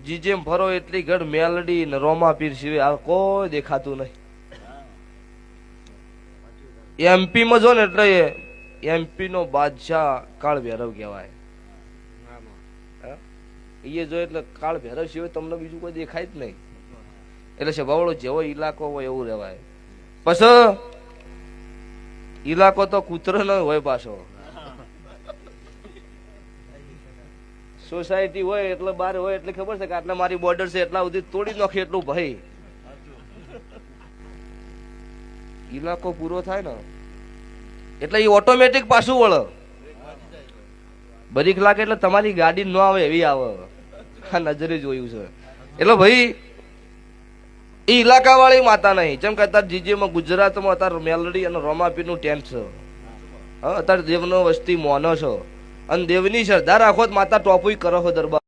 જીજેમ ફરો એટલી ઘડ મેલડી ને રોમા પીર સિવાય આ કોઈ દેખાતું નહીં. એમપી માં જો ને એટલે એમપી નો બાદશાહ કાળ ભૈરવ કહેવાય. એ જો એટલે કાળ ભૈરવ સિવાય તમને બીજું કોઈ દેખાય જ નહીં. એટલે સ્વભાવડો જેવો ઇલાકો હોય એવું રહેવાય. પછી ઇલાકો તો કૂતરો ન હોય પાછો. સોસાયટી હોય એટલે બાર હોય એટલે ખબર છે કે આટલા મારી બોર્ડર છે એટલા સુધી તોડી નાખે એટલું ભાઈ. ઇલાકો પૂરો થાય ને એટલે એ ઓટોમેટિક પાછું વળે. બ્રેક લાગે એટલે તમારી ગાડી ન આવે એવી આવે. આ નજરે જોયું છે. એટલે ભાઈ એ ઇલાકા વાળી માતા નહીં. જેમ કે અત્યારે જીજેમાં ગુજરાતમાં અત્યારે મેલડી અને રોમાપીર નું ટેન્ટ છે. અત્યારે દેવનો વસ્તી મોનો છો અને દેવની શ્રદ્ધા રાખો માતા ટોપુય કરો છો દરબાર.